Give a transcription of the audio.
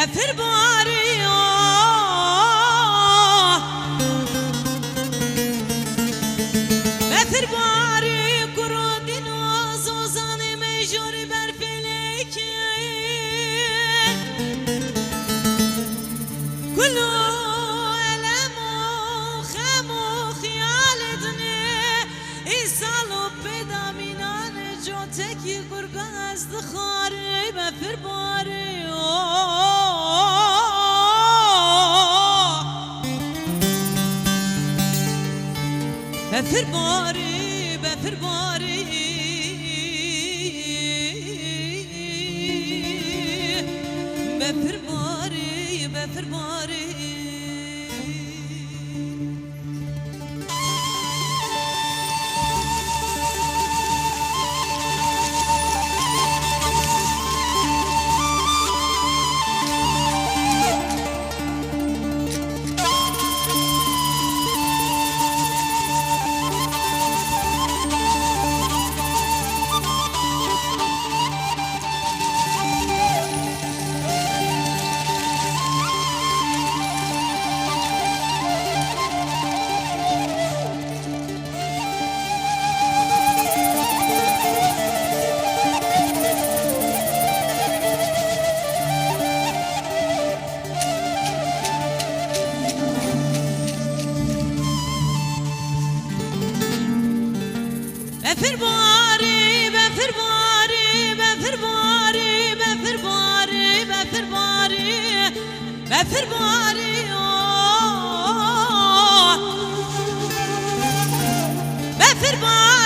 بفر باری بفر باری کرودین و زوزان میجوری بر فلکی کلو علم و خم و خیال دنه ایسالو پیدا مینان جو تکی گرگان از دخاری بفر باری بفر باری بفر باری بفر باری بفر باری بفر باری بفر باری بفر باری بفر باری بفر باری بفر باری بفر باری